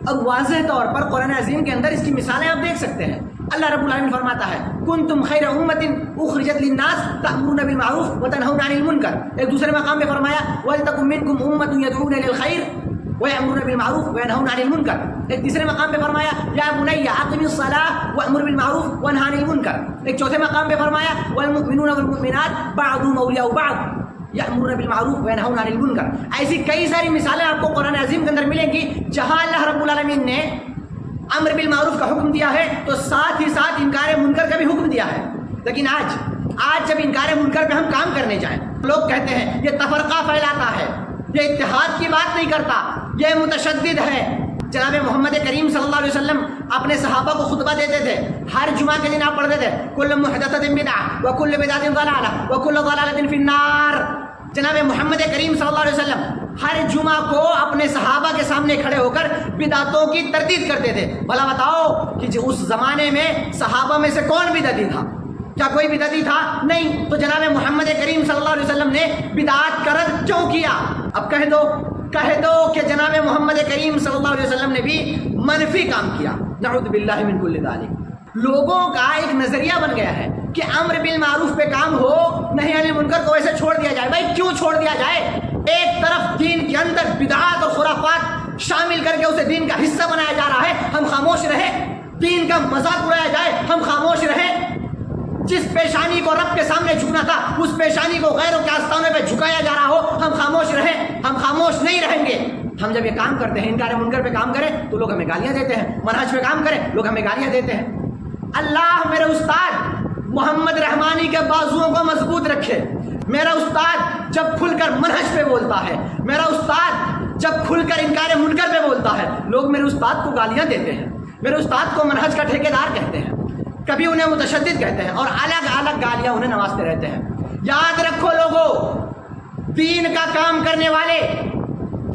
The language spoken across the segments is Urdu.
اور واضح طور پر قرآن عظیم کے اندر اس کی مثالیں آپ دیکھ سکتے ہیں. اللہ رب العالمین فرماتا ہے کنتم خیر امت اخرجت للناس تأمرون بالمعروف وتنہون عن المنکر. ایک دوسرے مقام پہ فرمایا ولتکن منکم امت یدعون للخیر ویأمرون بالمعروف وینہون عن المنکر. ایک تیسرے مقام پہ فرمایا یا بنی اقم الصلاۃ وامر بالمعروف وانہ عن المنکر. ایک چوتھے مقام پہ فرمایا والمؤمنون والمؤمنات بعضهم اولیاء بعض یأمرون بالمعروف وینہون عن المنکر. ایسی کئی ساری مثالیں آپ کو قرآن عظیم کے اندر ملیں گی جہاں اللہ رب العالمین نے امر بالمعروف کا حکم دیا ہے تو ساتھ ہی ساتھ انکار منکر کا بھی حکم دیا ہے. لیکن آج جب انکار منکر پہ ہم کام کرنے جائیں لوگ کہتے ہیں یہ تفرقہ پھیلاتا ہے، یہ اتحاد کی بات نہیں کرتا، یہ متشدد ہے. جناب محمد کریم صلی اللہ علیہ وسلم اپنے صحابہ کو خطبہ دیتے تھے. ہر جمعہ کے دن آپ پڑھتے تھے کل محدثۃ بدعۃ وکل بدعۃ ضلالہ وکل ضلالۃ فی النار. جناب محمد کریم صلی اللہ علیہ وسلم ہر جمعہ کو اپنے صحابہ کے سامنے کھڑے ہو کر بدعتوں کی تردید کرتے تھے. بھلا بتاؤ کہ اس زمانے میں صحابہ میں سے کون بدعتی تھا؟ کیا کوئی بدعتی تھا؟ نہیں. تو جناب محمد کریم صلی اللہ علیہ وسلم نے بدعات کا رد کیوں کیا؟ اب کہہ دو کہ جناب محمد کریم صلی اللہ علیہ وسلم نے بھی منفی کام کیا. نعوذ باللہ من کل ذالک. لوگوں کا ایک نظریہ بن گیا ہے کہ امر بالمعروف پہ کام ہو، نہی عن المنکر کو ایسے چھوڑ دیا جائے. بھائی کیوں چھوڑ دیا جائے؟ ایک طرف دین کے اندر بدعات اور خرافات شامل کر کے اسے دین کا حصہ بنایا جا رہا ہے، ہم خاموش رہیں. دین کا مذاق اڑایا جائے، ہم خاموش رہیں. جس پیشانی کو رب کے سامنے جھکنا تھا اس پیشانی کو غیروں کے آستانے پہ جھکایا جا رہا ہو، ہم خاموش رہیں. ہم خاموش نہیں رہیں گے. ہم جب یہ کام کرتے ہیں انکار منکر پہ کام کریں تو لوگ ہمیں گالیاں دیتے ہیں، منہج پہ کام کریں لوگ ہمیں گالیاں دیتے ہیں. اللہ میرے استاد محمد رحمانی کے بازوؤں کو مضبوط رکھے. میرا استاد جب کھل کر منہج پہ بولتا ہے، میرا استاد جب کھل کر انکار منکر پہ بولتا ہے، لوگ میرے استاد کو گالیاں دیتے ہیں، میرے استاد کو منہج کا ٹھیکیدار کہتے ہیں، کبھی انہیں متشدد کہتے ہیں اور الگ الگ گالیاں انہیں نوازتے رہتے ہیں. یاد رکھو لوگوں، دین کا کام کرنے والے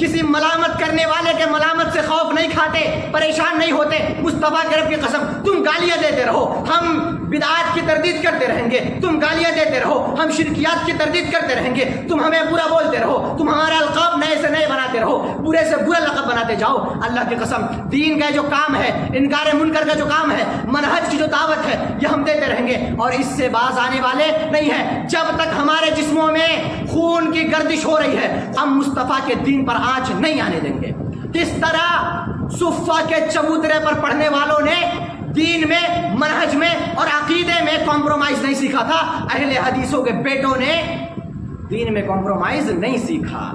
کسی ملامت کرنے والے کے ملامت سے خوف نہیں کھاتے، پریشان نہیں ہوتے. مصطفیٰ کے رب کی قسم تم گالیاں دیتے رہو، ہم بدعات کی تردید کرتے رہیں گے. تم گالیاں دیتے رہو، ہم شرکیات کی تردید کرتے رہیں گے. تم ہمیں برا بولتے رہو، تم ہمارے القاب نئے سے نئے بناتے رہو، برے سے برا لقب بناتے جاؤ. اللہ کی قسم دین کا جو کام ہے، انکار منکر کا جو کام ہے، منہج کی جو دعوت ہے، یہ ہم دیتے رہیں گے اور اس سے باز آنے والے نہیں ہیں. جب تک ہمارے جسموں میں خون کی گردش ہو رہی ہے ہم مصطفیٰ کے دین پر آنچ نہیں آنے دیں گے. کس طرح صفہ کے چبوترے پر پڑھنے والوں نے دین میں، منہج میں اور عقیدے میں کمپرومائز نہیں سیکھا تھا، اہل حدیثوں کے بیٹوں نے دین میں کمپرومائز نہیں سیکھا.